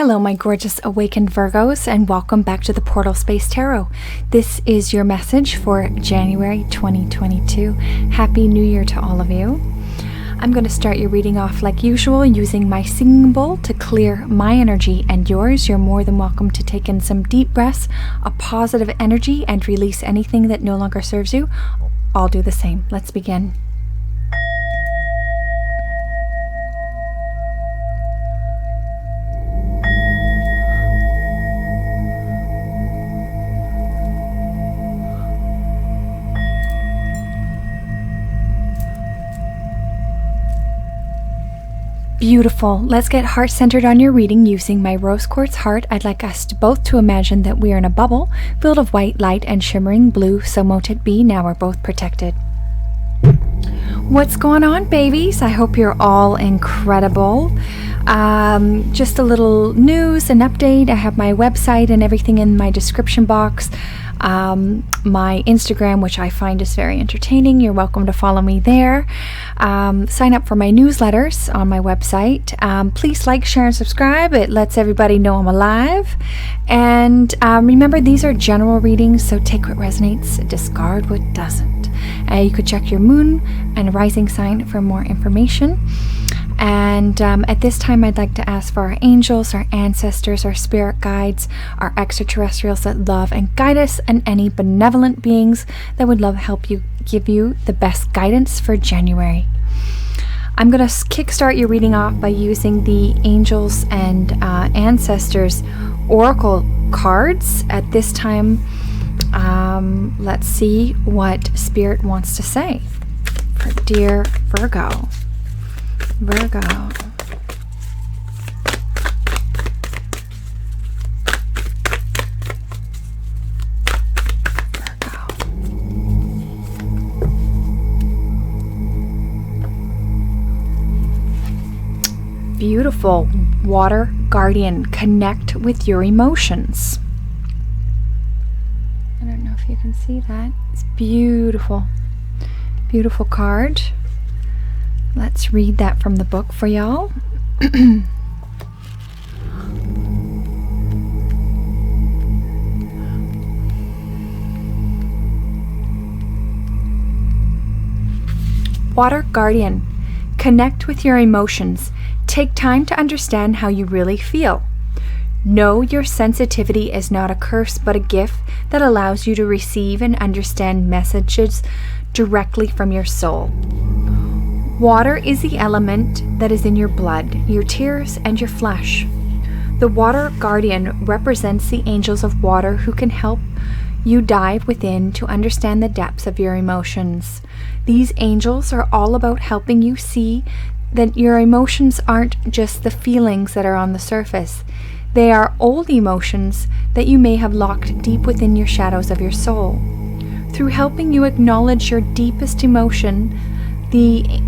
Hello, my gorgeous awakened Virgos, and welcome back to the Portal Space Tarot. This is your message for January 2022. Happy New Year to all of you. I'm going to start your reading off like usual using my singing bowl to clear my energy and yours. You're more than welcome to take in some deep breaths, a positive energy, and release anything that no longer serves you. I'll do the same. Let's begin. Beautiful. Let's get heart-centered on your reading using my rose quartz heart. I'd like us both to imagine that we are in a bubble filled of white light and shimmering blue, so mote it be. Now we're both protected. What's going on, babies? I hope you're all incredible. Just a little news and update. I have my website and everything in my description box. My Instagram, which I find is very entertaining. You're welcome to follow me there. Sign up for my newsletters on my website. Please like, share, and subscribe. It lets everybody know I'm alive. And remember, these are general readings, so take what resonates, discard what doesn't. You could check your moon and rising sign for more information. And at this time, I'd like to ask for our angels, our ancestors, our spirit guides, our extraterrestrials that love and guide us, and any benevolent beings that would love help you give you the best guidance for January. I'm going to kickstart your reading off by using the angels and ancestors oracle cards. At this time, let's see what spirit wants to say for dear Virgo. Virgo. Beautiful. Water Guardian. Connect with your emotions. I don't know if you can see that. It's beautiful. Beautiful card. Let's read that from the book for y'all. Water Guardian. Connect with your emotions. Take time to understand how you really feel. Know your sensitivity is not a curse but a gift that allows you to receive and understand messages directly from your soul. Water is the element that is in your blood, your tears, and your flesh. The Water Guardian represents the angels of water who can help you dive within to understand the depths of your emotions. These angels are all about helping you see that your emotions aren't just the feelings that are on the surface. They are old emotions that you may have locked deep within your shadows of your soul. Through helping you acknowledge your deepest emotions, the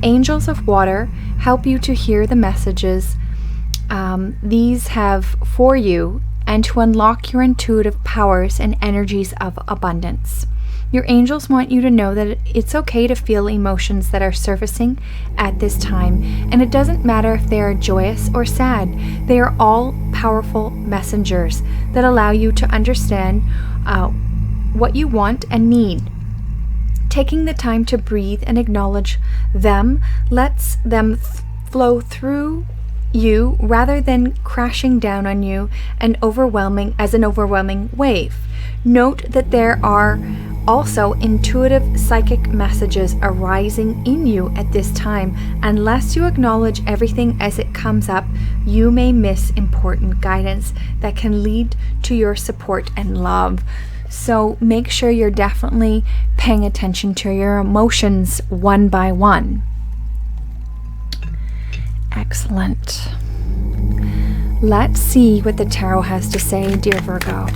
angels of water help you to hear the messages these have for you and to unlock your intuitive powers and energies of abundance. Your angels want you to know that it's okay to feel emotions that are surfacing at this time, and it doesn't matter if they are joyous or sad. They are all powerful messengers that allow you to understand what you want and need. Taking the time to breathe and acknowledge them lets them flow through you rather than crashing down on you and overwhelming wave. Note that there are also intuitive psychic messages arising in you at this time. Unless you acknowledge everything as it comes up, you may miss important guidance that can lead to your support and love. So make sure you're definitely paying attention to your emotions one by one. Excellent. Let's see what the tarot has to say, dear Virgo.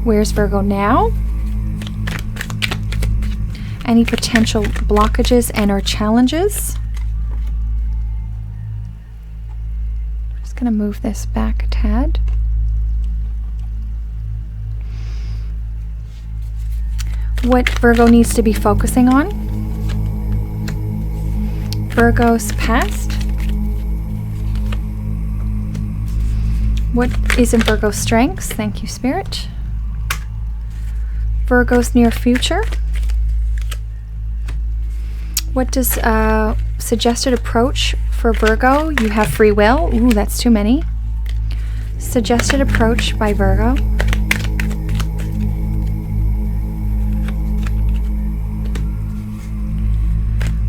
Where's Virgo now? Any potential blockages and or challenges? I'm just going to move this back a tad. What Virgo needs to be focusing on? Virgo's past, What is in Virgo's strengths? Thank you, Spirit. Virgo's near future. What does suggested approach for Virgo? You have free will. Ooh, that's too many. Suggested approach by Virgo.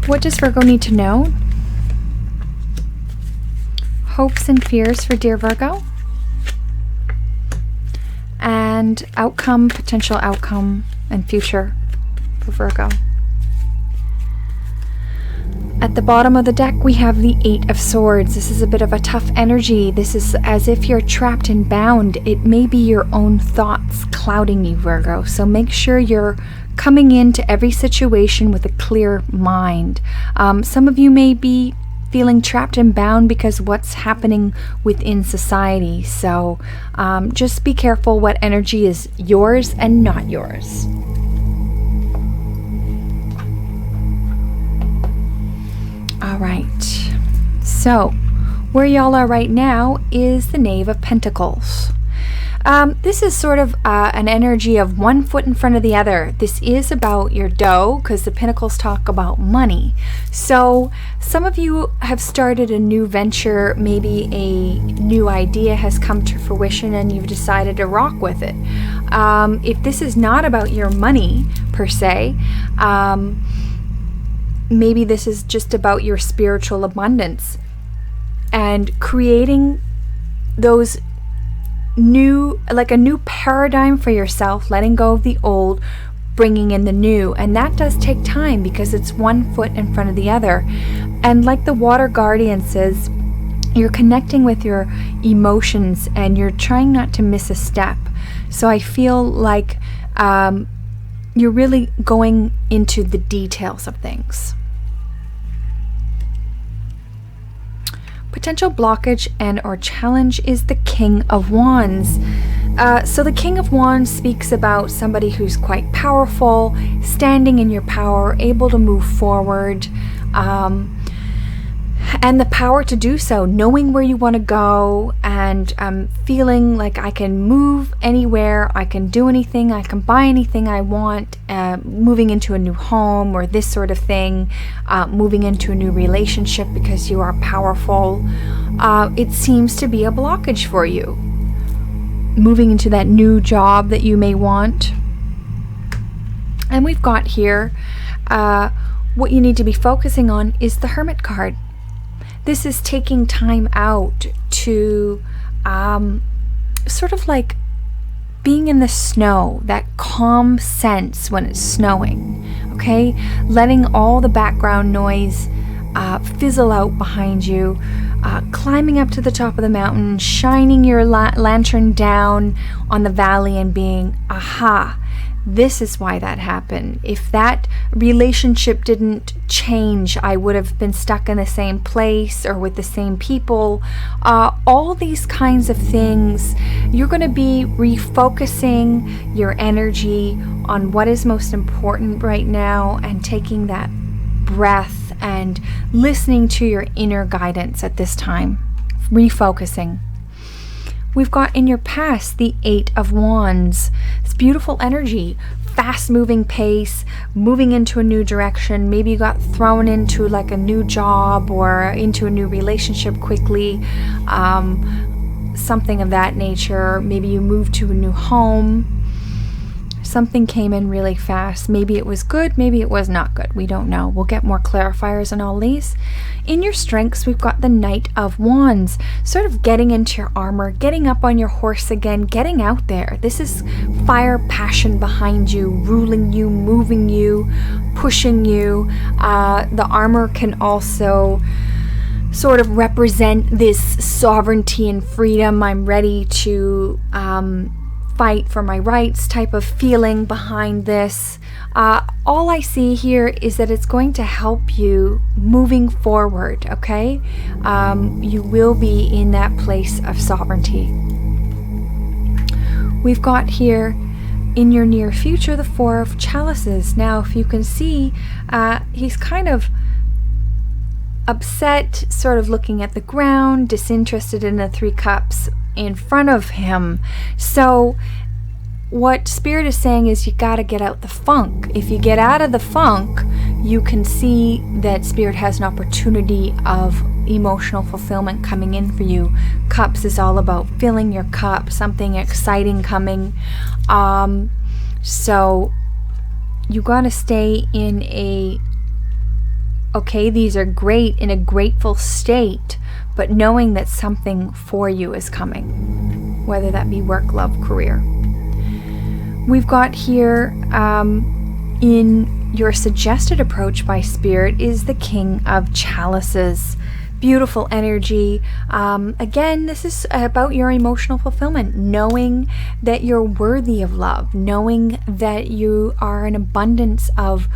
What does Virgo need to know? Hopes and fears for dear Virgo. And outcome, potential outcome, and future for Virgo. At the bottom of the deck, we have the Eight of Swords. This is a bit of a tough energy. This is as if you're trapped and bound. It may be your own thoughts clouding you, Virgo. So make sure you're coming into every situation with a clear mind. Some of you may be feeling trapped and bound because what's happening within society. So just be careful what energy is yours and not yours. All right, so where y'all are right now is the Knave of Pentacles. This is sort of an energy of one foot in front of the other. This is about your dough because the Pentacles talk about money. So some of you have started a new venture, maybe a new idea has come to fruition and you've decided to rock with it. If this is not about your money per se, maybe this is just about your spiritual abundance and creating those new, like a new paradigm for yourself, letting go of the old, bringing in the new. And that does take time because it's one foot in front of the other. And like the Water Guardian says, you're connecting with your emotions and you're trying not to miss a step. So I feel like you're really going into the details of things. Potential blockage and or challenge is the King of Wands. So the King of Wands speaks about somebody who's quite powerful, standing in your power, able to move forward, and the power to do so, knowing where you want to go, and feeling like I can move anywhere, I can do anything, I can buy anything I want, moving into a new home or this sort of thing, moving into a new relationship because you are powerful. It seems to be a blockage for you. Moving into that new job that you may want. And we've got here, what you need to be focusing on is the Hermit card. This is taking time out to sort of like being in the snow, that calm sense when it's snowing, okay? Letting all the background noise fizzle out behind you, climbing up to the top of the mountain, shining your lantern down on the valley and being, aha, this is why that happened. If that relationship didn't change, I would have been stuck in the same place or with the same people. All these kinds of things, you're going to be refocusing your energy on what is most important right now and taking that breath and listening to your inner guidance at this time. Refocusing. We've got in your past the Eight of Wands. It's beautiful energy, fast moving pace, moving into a new direction. Maybe you got thrown into like a new job or into a new relationship quickly, something of that nature. Maybe you moved to a new home. Something came in really fast. Maybe it was good, maybe it was not good. We don't know. We'll get more clarifiers on all these. In your strengths, we've got the Knight of Wands, sort of getting into your armor, getting up on your horse again, getting out there. This is fire, passion behind you, ruling you, moving you, pushing you. The armor can also sort of represent this sovereignty and freedom. I'm ready to fight for my rights type of feeling behind this. All I see here is that it's going to help you moving forward, okay? You will be in that place of sovereignty. We've got here in your near future the Four of Chalices. Now, if you can see, he's kind of upset, sort of looking at the ground, disinterested in the Three Cups, in front of him. So what Spirit is saying is you got to get out the funk. If you get out of the funk, you can see that Spirit has an opportunity of emotional fulfillment coming in for you. Cups is all about filling your cup, something exciting coming. So you got to stay in a, okay, these are great, in a grateful state, but knowing that something for you is coming, whether that be work, love, career. We've got here in your suggested approach by Spirit is the King of Chalices. Beautiful energy. Again, this is about your emotional fulfillment, knowing that you're worthy of love, knowing that you are an abundance of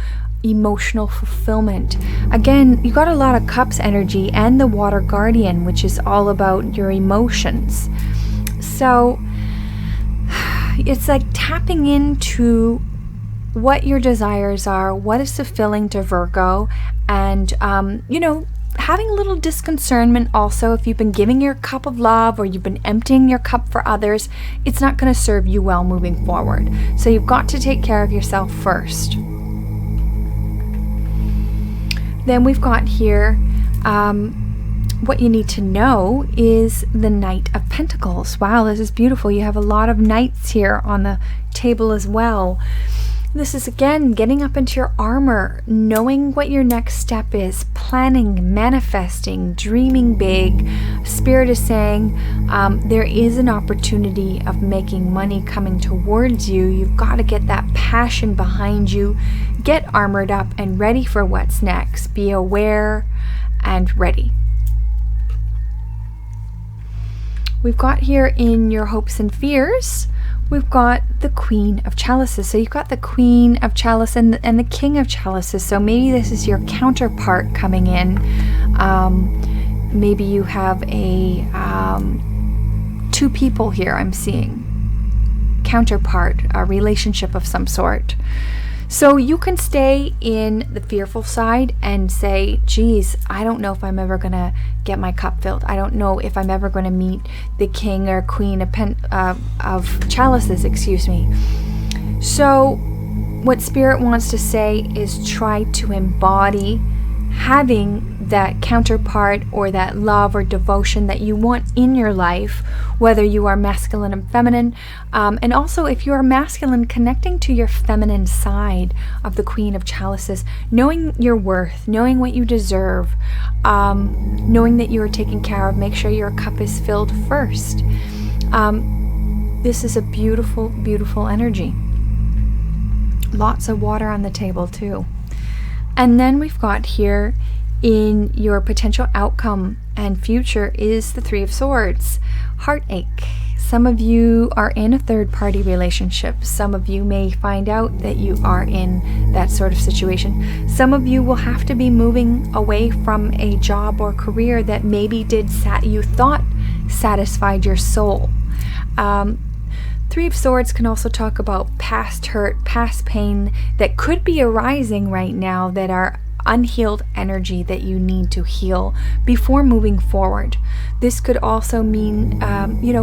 emotional fulfillment. Again, you got a lot of Cups energy and the Water Guardian, which is all about your emotions. So it's like tapping into what your desires are, what is fulfilling to Virgo, and having a little disconcernment also. If you've been giving your cup of love or you've been emptying your cup for others, it's not going to serve you well moving forward. So you've got to take care of yourself first. Then we've got here, what you need to know is the Knight of Pentacles. Wow, this is beautiful. You have a lot of knights here on the table as well. This is, again, getting up into your armor, knowing what your next step is, planning, manifesting, dreaming big. Spirit is saying there is an opportunity of making money coming towards you. You've got to get that passion behind you. Get armored up and ready for what's next. Be aware and ready. We've got here in your hopes and fears, we've got the Queen of Chalices. So you've got the Queen of Chalice and the King of Chalices. So maybe this is your counterpart coming in. Maybe you have a two people here I'm seeing. Counterpart, a relationship of some sort. So you can stay in the fearful side and say, geez, I don't know if I'm ever going to get my cup filled. I don't know if I'm ever going to meet the King or Queen of Chalices, excuse me. So what Spirit wants to say is try to embody having that counterpart or that love or devotion that you want in your life, whether you are masculine and feminine, and also if you are masculine, connecting to your feminine side of the Queen of Chalices, knowing your worth, knowing what you deserve, knowing that you are taken care of. Make sure your cup is filled first. This is a beautiful, beautiful energy. Lots of water on the table too. And then we've got here in your potential outcome and future is the Three of Swords. Heartache. Some of you are in a third-party relationship. Some of you may find out that you are in that sort of situation. Some of you will have to be moving away from a job or career that maybe you thought satisfied your soul. Three of Swords can also talk about past hurt, past pain that could be arising right now that are unhealed energy that you need to heal before moving forward. This could also mean,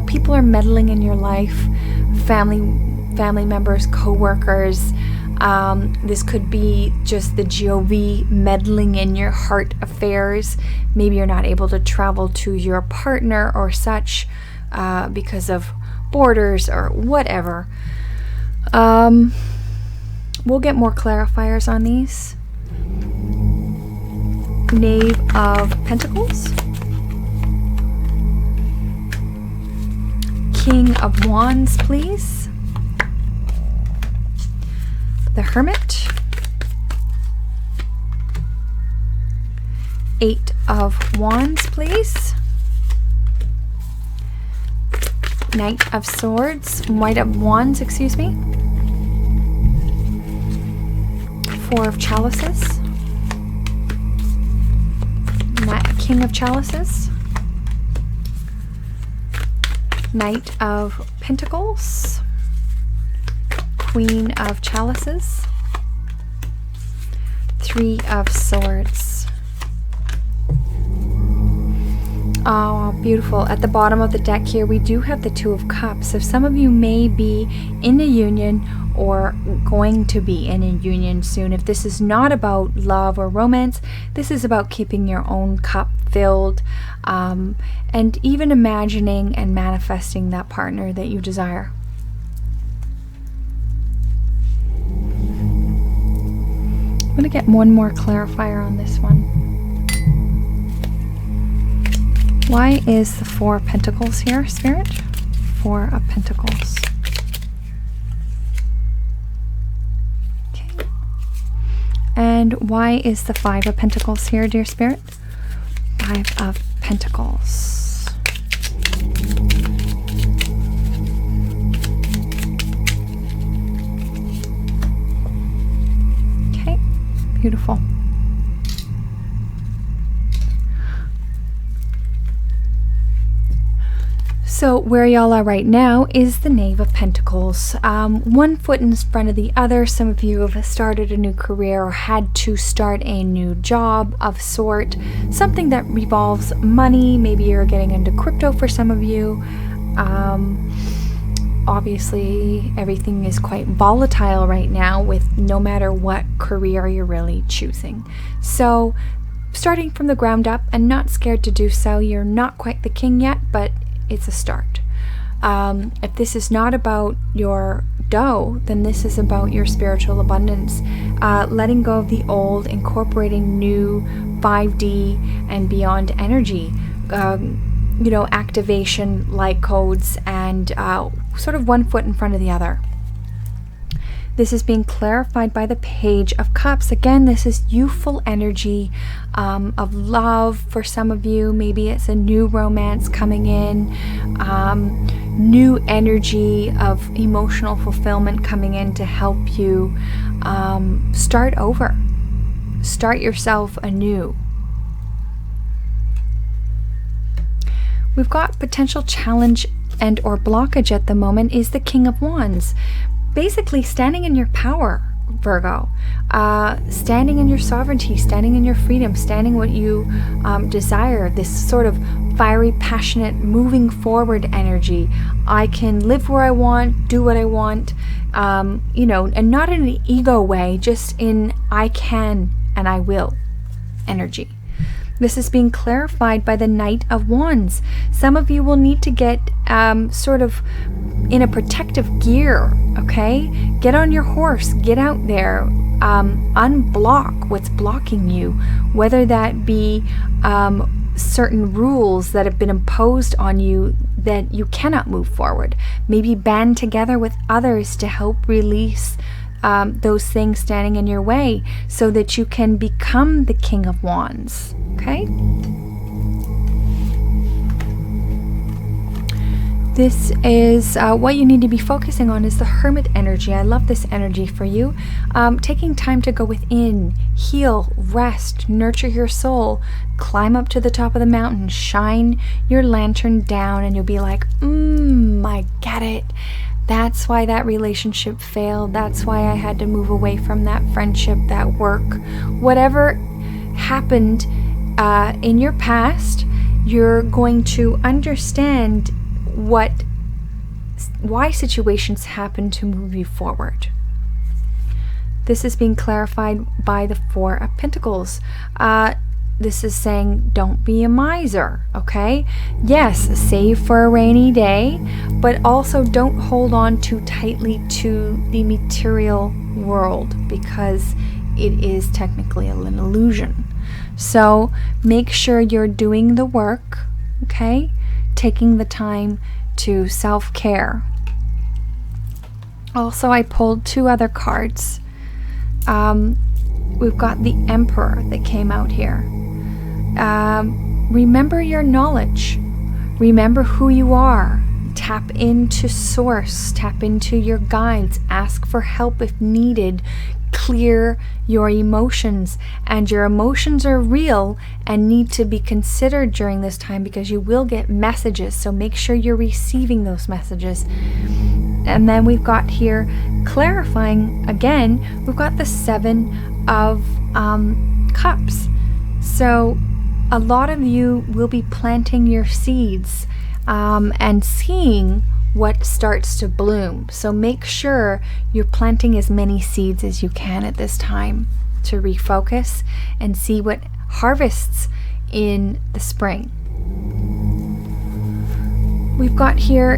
people are meddling in your life, family members, co-workers. This could be just the GOV meddling in your heart affairs. Maybe you're not able to travel to your partner or such because of borders or whatever. We'll get more clarifiers on these. Knave of Pentacles, King of Wands, please. The Hermit, Eight of Wands, please. Knight of Swords, White of Wands, excuse me. Four of Chalices. King of Chalices. Knight of Pentacles. Queen of Chalices. Three of Swords. Oh, beautiful. At the bottom of the deck here, we do have the Two of Cups. So some of you may be in a union or going to be in a union soon. If this is not about love or romance, this is about keeping your own cup filled, and even imagining and manifesting that partner that you desire. I'm going to get one more clarifier on this one. Why is the Four of Pentacles here, Spirit? Four of Pentacles. Okay. And why is the Five of Pentacles here, dear Spirit? Five of Pentacles. Okay, beautiful. So where y'all are right now is the Knave of Pentacles. One foot in front of the other. Some of you have started a new career or had to start a new job of sort. Something that revolves money. Maybe you're getting into crypto for some of you. Obviously, everything is quite volatile right now with no matter what career you're really choosing. So starting from the ground up and not scared to do so. You're not quite the king yet, but it's a start. If this is not about your dough, then this is about your spiritual abundance. Letting go of the old, incorporating new 5D and beyond energy. Activation, light codes, and sort of one foot in front of the other. This is being clarified by the Page of Cups. Again, this is youthful energy of love for some of you. Maybe it's a new romance coming in, new energy of emotional fulfillment coming in to help you start over, start yourself anew. We've got potential challenge and or blockage at the moment is the King of Wands. Basically standing in your power, Virgo, standing in your sovereignty, standing in your freedom, standing what you desire, this sort of fiery, passionate, moving forward energy. I can live where I want, do what I want, and not in an ego way, just in I can and I will energy. This is being clarified by the Knight of Wands. Some of you will need to get sort of in a protective gear, okay? Get on your horse, get out there, unblock what's blocking you, whether that be certain rules that have been imposed on you that you cannot move forward. Maybe band together with others to help release those things standing in your way so that you can become the King of Wands, okay? This is what you need to be focusing on is the Hermit energy. I love this energy for you. Taking time to go within, heal, rest, nurture your soul, climb up to the top of the mountain, shine your lantern down, and you'll be like, I get it. That's why that relationship failed. That's why I had to move away from that friendship, that work. Whatever happened in your past, you're going to understand why situations happen to move you forward. This is being clarified by the Four of Pentacles. This is saying don't be a miser, okay? Yes, save for a rainy day, but also don't hold on too tightly to the material world because it is technically an illusion. So make sure you're doing the work, okay? Taking the time to self-care. Also, I pulled two other cards. We've got the Emperor that came out here. Remember your knowledge. Remember who you are. Tap into source. Tap into your guides. Ask for help if needed. Clear your emotions. And your emotions are real and need to be considered during this time because you will get messages. So make sure you're receiving those messages. And then we've got here, clarifying again, we've got the Seven of Cups. So a lot of you will be planting your seeds and seeing what starts to bloom. So make sure you're planting as many seeds as you can at this time to refocus and see what harvests in the spring. We've got here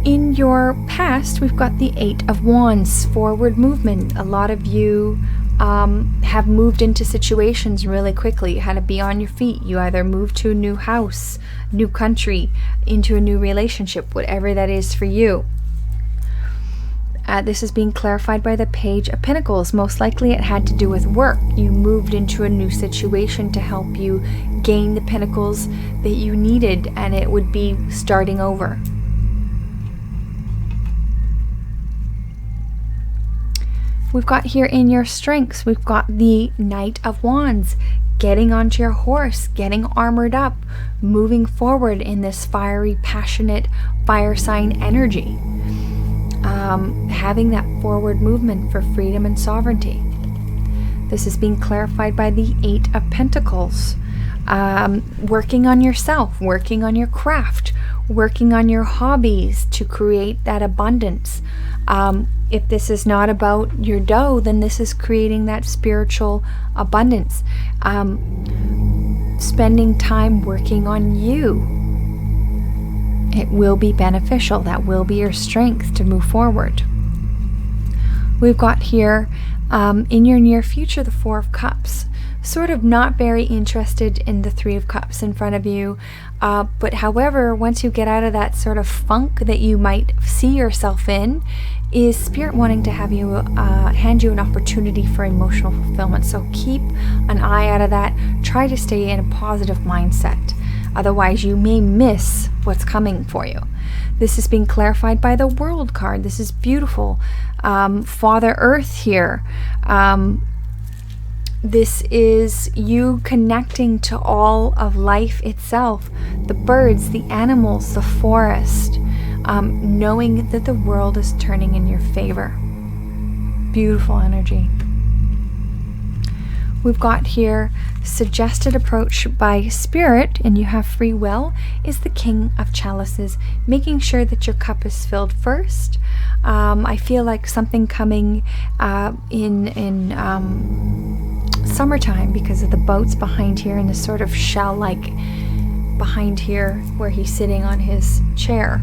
in your past, we've got the 8 of Wands, forward movement. A lot of you have moved into situations really quickly. You had to be on your feet. You either moved to a new house, new country, into a new relationship, whatever that is for you. This is being clarified by the Page of Pentacles. Most likely it had to do with work. You moved into a new situation to help you gain the pentacles that you needed, and it would be starting over. We've got here in your strengths, we've got the Knight of Wands, getting onto your horse, getting armored up, moving forward in this fiery, passionate fire sign energy. Having that forward movement for freedom and sovereignty. This is being clarified by the 8 of Pentacles. Working on yourself, working on your craft, working on your hobbies to create that abundance. If this is not about your dough, then this is creating that spiritual abundance. Spending time working on you. It will be beneficial. That will be your strength to move forward. We've got here in your near future the 4 of Cups. Sort of not very interested in the 3 of Cups in front of you. But however, once you get out of that sort of funk that you might see yourself in, is Spirit wanting to have you hand you an opportunity for emotional fulfillment. So keep an eye out of that. Try to stay in a positive mindset. Otherwise, you may miss what's coming for you. This is being clarified by the World card. This is beautiful. Father Earth here. This is you connecting to all of life itself. The birds, the animals, the forest. Knowing that the world is turning in your favor. Beautiful energy. We've got here suggested approach by Spirit, and you have free will, is the King of Chalices, making sure that your cup is filled first. I feel like something coming in summertime because of the boats behind here and the sort of shell-like behind here where he's sitting on his chair.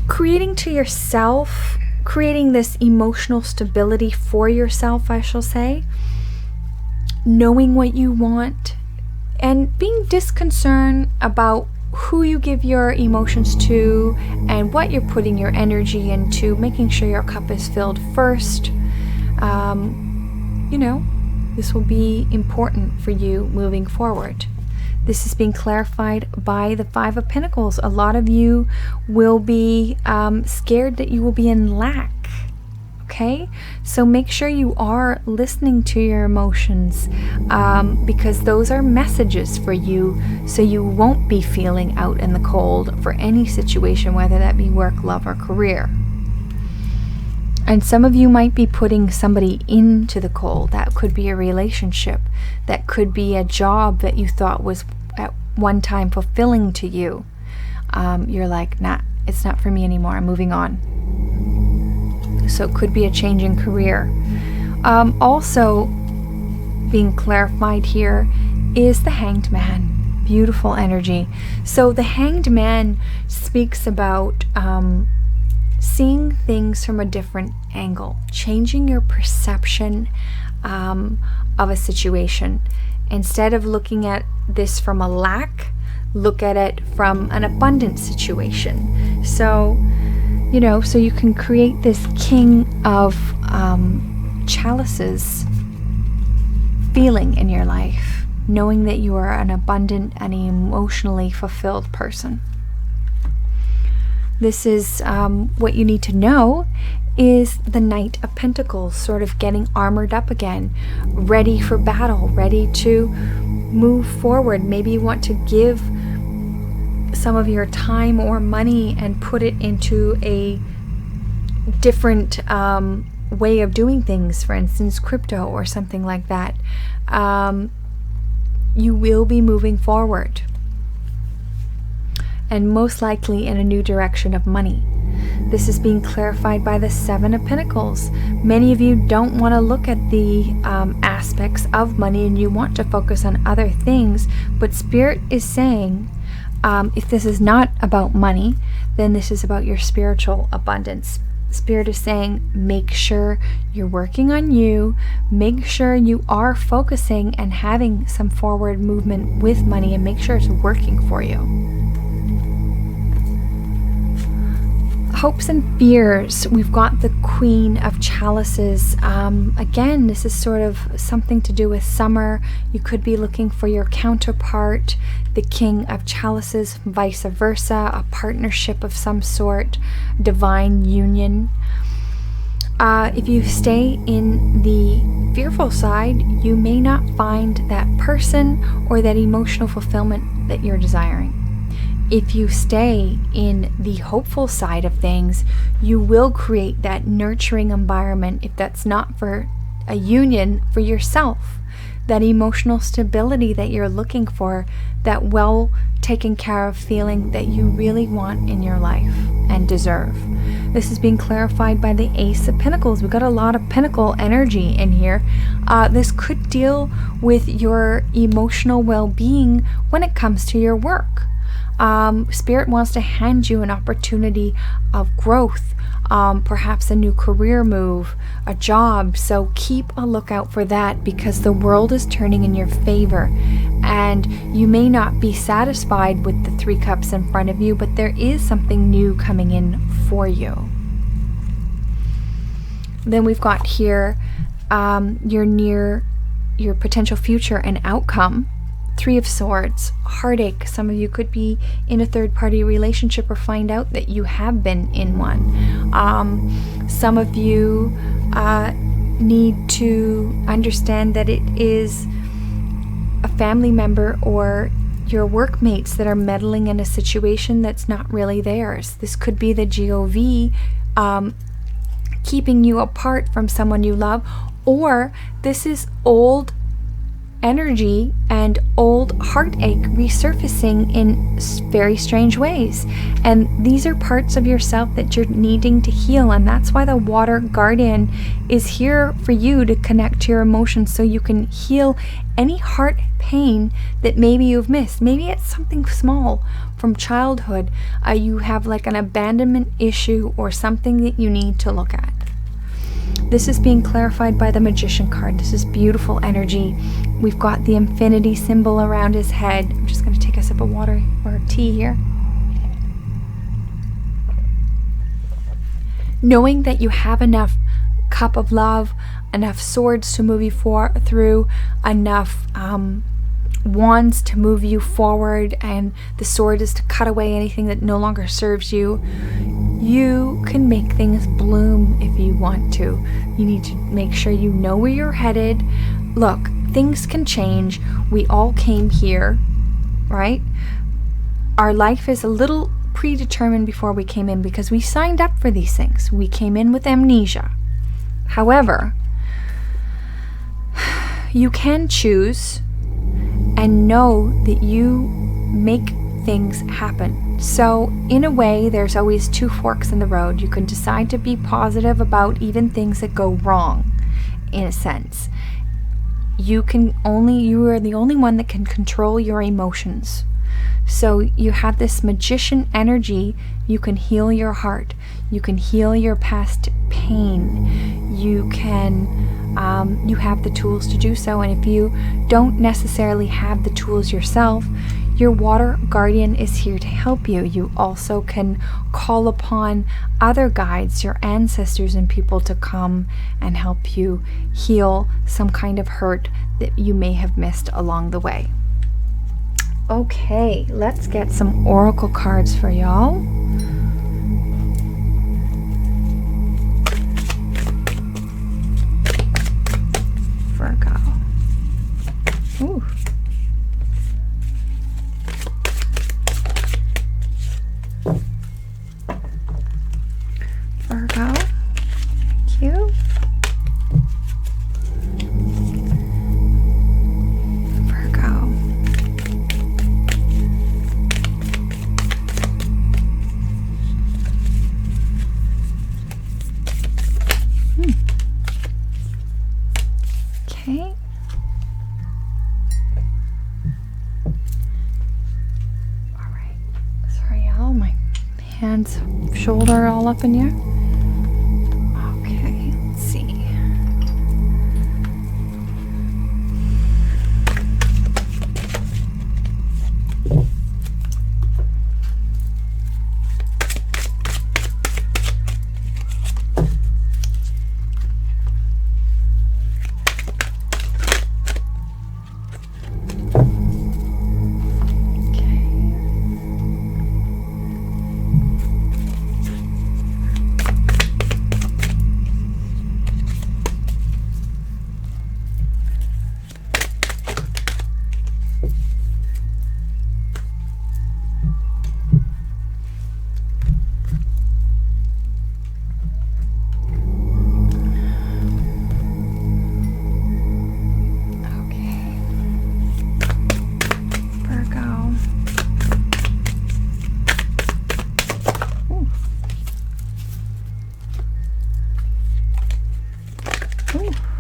Creating to yourself, creating this emotional stability for yourself, I shall say, knowing what you want, and being disconcerted about who you give your emotions to and what you're putting your energy into, making sure your cup is filled first. This will be important for you moving forward. This is being clarified by the 5 of Pentacles. A lot of you will be scared that you will be in lack. Okay? So make sure you are listening to your emotions because those are messages for you, so you won't be feeling out in the cold for any situation, whether that be work, love, or career. And some of you might be putting somebody into the cold. That could be a relationship. That could be a job that you thought was at one time fulfilling to you. You're like, nah, it's not for me anymore. I'm moving on. So it could be a change in career. Also being clarified here is the Hanged Man. Beautiful energy. So the Hanged Man speaks about seeing things from a different angle, changing your perception of a situation. Instead of looking at this from a lack, look at it from an abundant situation. So, so you can create this King of Chalices feeling in your life, knowing that you are an abundant and emotionally fulfilled person. This is what you need to know is the Knight of Pentacles, sort of getting armored up again, ready for battle, ready to move forward. Maybe you want to give some of your time or money and put it into a different way of doing things, for instance, crypto or something like that. you will be moving forward, and most likely in a new direction of money. This is being clarified by the Seven of Pentacles. Many of you don't want to look at the aspects of money, and you want to focus on other things, but Spirit is saying, if this is not about money, then this is about your spiritual abundance. Spirit is saying, make sure you're working on you, make sure you are focusing and having some forward movement with money, and make sure it's working for you. Hopes and fears, we've got the Queen of Chalices. Again, this is sort of something to do with summer. You could be looking for your counterpart, the King of Chalices, vice versa, a partnership of some sort, divine union. If you stay in the fearful side, you may not find that person or that emotional fulfillment that you're desiring. If you stay in the hopeful side of things, you will create that nurturing environment, if that's not for a union, for yourself. That emotional stability that you're looking for, that well taken care of feeling that you really want in your life and deserve. This is being clarified by the Ace of Pentacles. We've got a lot of Pentacle energy in here. This could deal with your emotional well-being when it comes to your work. Spirit wants to hand you an opportunity of growth, perhaps a new career move, a job. So keep a lookout for that, because the world is turning in your favor, and you may not be satisfied with the 3 cups in front of you, but there is something new coming in for you. Then we've got here your potential future and outcome. 3 of Swords, heartache. Some of you could be in a third-party relationship or find out that you have been in one. Some of you need to understand that it is a family member or your workmates that are meddling in a situation that's not really theirs. This could be the GOV keeping you apart from someone you love, or this is old energy and old heartache resurfacing in very strange ways, and these are parts of yourself that you're needing to heal. And that's why the Water Guardian is here for you to connect to your emotions, so you can heal any heart pain that maybe you've missed. Maybe it's something small from childhood. You have like an abandonment issue or something that you need to look at. This is being clarified by the Magician card. This is beautiful energy. We've got the infinity symbol around his head. I'm just going to take a sip of water or tea here. Knowing that you have enough cup of love, enough swords to move you through, enough wands to move you forward, and the sword is to cut away anything that no longer serves you. You can make things bloom if you want to. You need to make sure you know where you're headed. Look, things can change. We all came here, right? Our life is a little predetermined before we came in, because we signed up for these things. We came in with amnesia. However, you can choose and know that you make things happen. So in a way, there's always 2 forks in the road. You can decide to be positive about even things that go wrong, in a sense. You are the only one that can control your emotions. So you have this magician energy. You can heal your heart. You can heal your past pain. You have the tools to do so. And if you don't necessarily have the tools yourself, your Water Guardian is here to help you. You also can call upon other guides, your ancestors and people, to come and help you heal some kind of hurt that you may have missed along the way. Okay, let's get some oracle cards for y'all. Virgo. Ooh. Virgo. Thank you. Virgo. Okay. All right. Sorry, y'all. My hands, shoulder all up in here. Okay, let's see.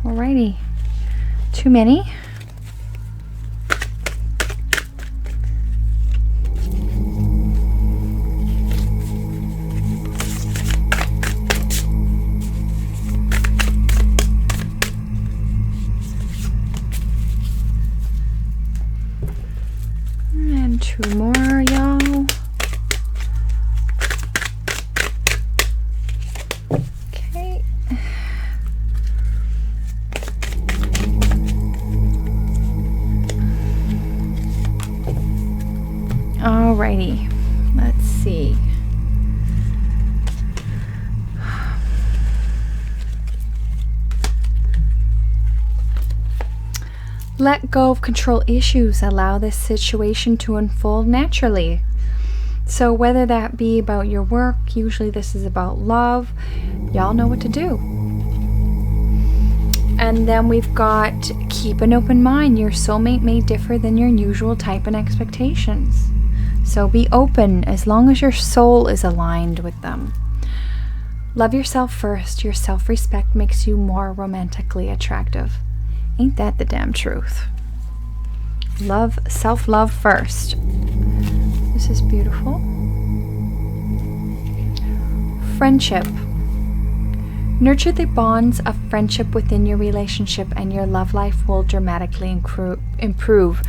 Alrighty, too many. And two more, y'all. Okay. Alrighty, let's see. Let go of control issues. Allow this situation to unfold naturally. So whether that be about your work, usually this is about love, y'all know what to do. And then we've got keep an open mind. Your soulmate may differ than your usual type and expectations. So be open as long as your soul is aligned with them. Love yourself first. Your self-respect makes you more romantically attractive. Ain't that the damn truth? Love, self-love first. This is beautiful. Friendship. Nurture the bonds of friendship within your relationship and your love life will dramatically improve.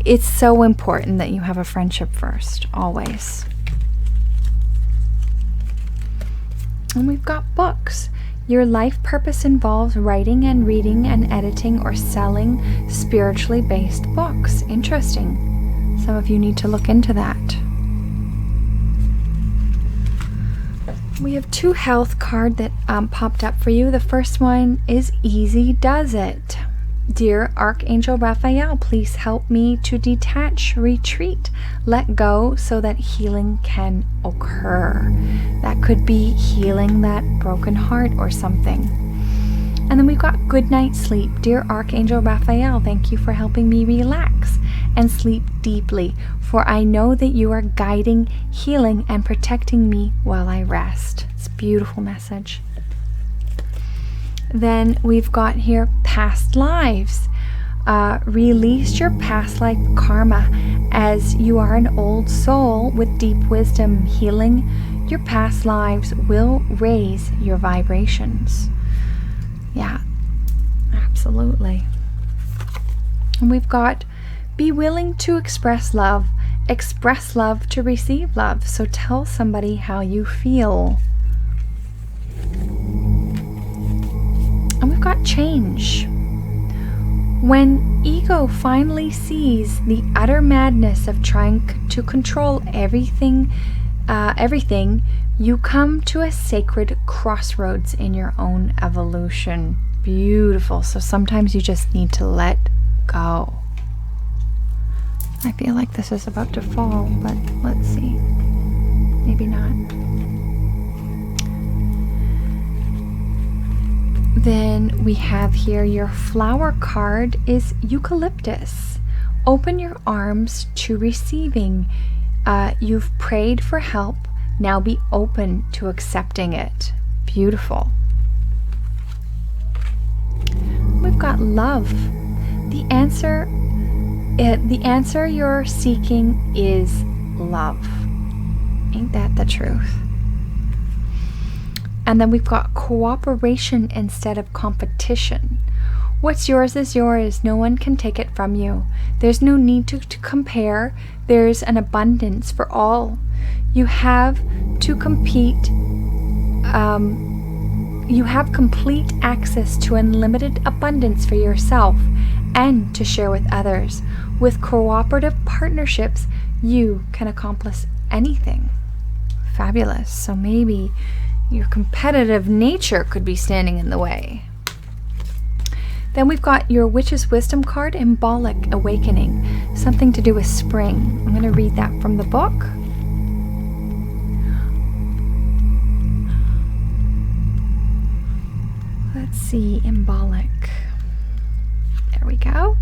It's so important that you have a friendship first, always. And we've got books. Your life purpose involves writing and reading and editing or selling spiritually based books. Interesting. Some of you need to look into that. We have two health cards that popped up for you. The first one is Easy Does It. Dear Archangel Raphael, please help me to detach, retreat, let go so that healing can occur. That could be healing that broken heart or something. And then we've got good night sleep. Dear Archangel Raphael, thank you for helping me relax and sleep deeply, for I know that you are guiding, healing, and protecting me while I rest. It's a beautiful message. Then we've got here past lives. Release your past life karma, as you are an old soul with deep wisdom. Healing your past lives will raise your vibrations. Yeah, absolutely. And we've got be willing to express love to receive love. So tell somebody how you feel. And we've got change. When ego finally sees the utter madness of trying to control everything, you come to a sacred crossroads in your own evolution. Beautiful. So sometimes you just need to let go. I feel like this is about to fall, but let's see. Maybe not. Then we have here your flower card is Eucalyptus. Open your arms to receiving. You've prayed for help. Now be open to accepting it. Beautiful. we've got love. The answer you're seeking is love. Ain't that the truth? And then we've got cooperation instead of competition. What's yours is yours. No one can take it from you. There's no need to compare. There's an abundance for all. You have to compete. You have complete access to unlimited abundance for yourself and to share with others. With cooperative partnerships, you can accomplish anything. Fabulous. So maybe your competitive nature could be standing in the way. Then we've got your Witch's Wisdom card, Embolic Awakening, something to do with spring. I'm going to read that from the book. Let's see, Embolic. There we go.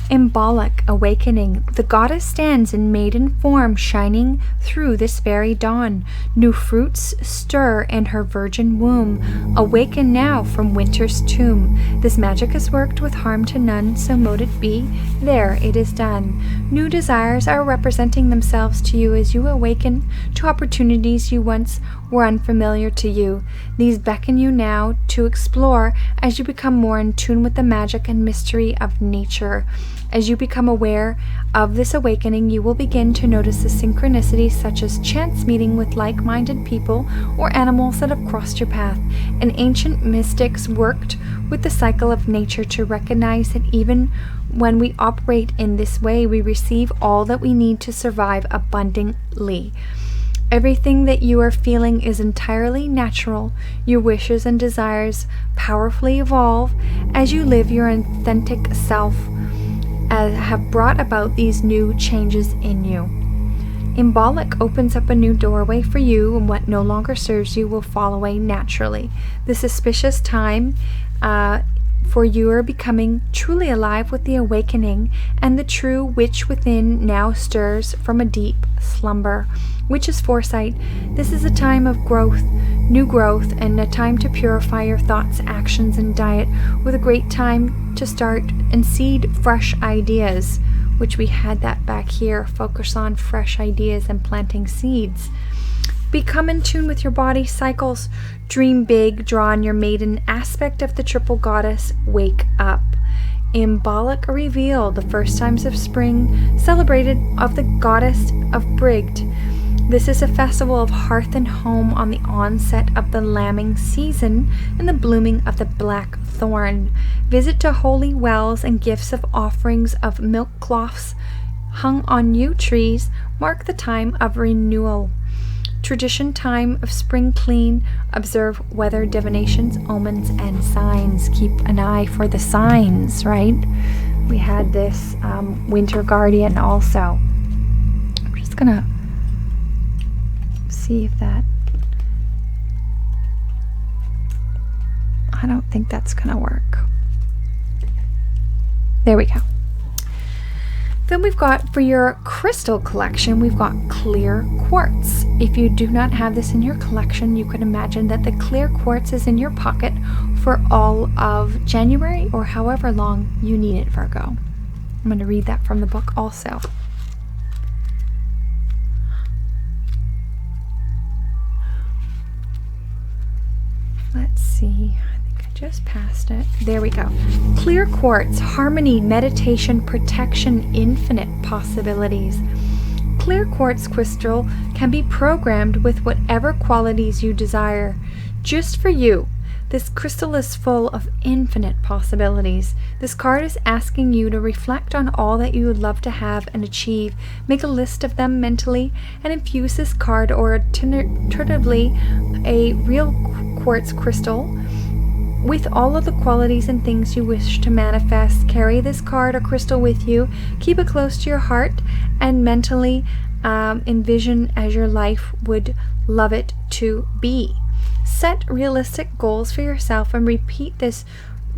Embolic Awakening. The goddess stands in maiden form, shining through this very dawn. New fruits stir in her virgin womb. Awaken now from winter's tomb. This magic has worked with harm to none, so mote it be. There it is done. New desires are representing themselves to you as you awaken to opportunities you once were unfamiliar to you. These beckon you now to explore as you become more in tune with the magic and mystery of nature. As you become aware of this awakening, you will begin to notice the synchronicities such as chance meeting with like-minded people or animals that have crossed your path. And ancient mystics worked with the cycle of nature to recognize that even when we operate in this way, we receive all that we need to survive abundantly. Everything that you are feeling is entirely natural. Your wishes and desires powerfully evolve as you live your authentic self, have brought about these new changes in you. Embolic opens up a new doorway for you, and what no longer serves you will fall away naturally. This auspicious time for you are becoming truly alive with the awakening, and the true witch within now stirs from a deep slumber. Witch's foresight. This is a time of growth, new growth, and a time to purify your thoughts, actions, and diet, with a great time to start and seed fresh ideas, which we had that back here. Focus on fresh ideas and planting seeds. Become in tune with your body cycles. Dream big. Draw on your maiden aspect of the triple goddess. Wake up. Embolic reveal. The first times of spring celebrated of the goddess of Brigd. This is a festival of hearth and home on the onset of the lambing season and the blooming of the black thorn. Visit to holy wells and gifts of offerings of milk cloths hung on yew trees mark the time of renewal. Tradition time of spring clean. Observe weather divinations, omens, and signs. Keep an eye for the signs, right? We had this winter guardian also. I'm just gonna see if that, I don't think that's gonna work. There we go. Then we've got, for your crystal collection, we've got clear quartz. If you do not have this in your collection, you can imagine that the clear quartz is in your pocket for all of January or however long you need it, Virgo. I'm going to read that from the book also. Let's see. Just past it. There we go. Clear quartz, harmony, meditation, protection, infinite possibilities. Clear quartz crystal can be programmed with whatever qualities you desire. Just for you, this crystal is full of infinite possibilities. This card is asking you to reflect on all that you would love to have and achieve. Make a list of them mentally and infuse this card, or alternatively a real quartz crystal, with all of the qualities and things you wish to manifest. Carry this card or crystal with you. Keep it close to your heart and mentally envision as your life would love it to be. Set realistic goals for yourself and repeat this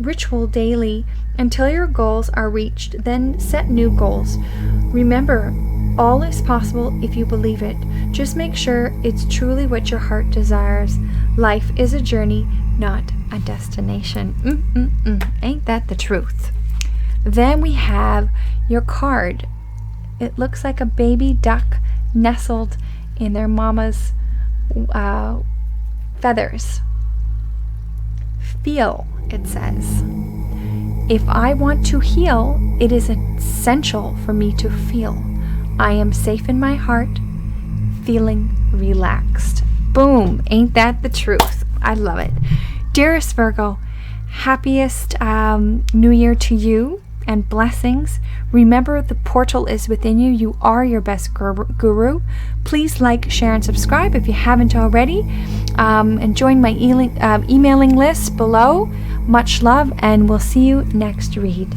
ritual daily until your goals are reached. Then set new goals. Remember, All is possible if you believe it. Just make sure it's truly what your heart desires. Life is a journey, not a destination. Ain't that the truth? Then we have your card. It looks like a baby duck nestled in their mama's feathers. Feel, it says. If I want to heal, it is essential for me to feel. I am safe in my heart, feeling relaxed. Boom, ain't that the truth? I love it. Dearest Virgo, happiest New Year to you and blessings. Remember, the portal is within you. You are your best guru. Please like, share, and subscribe if you haven't already. And join my emailing list below. Much love, and we'll see you next read.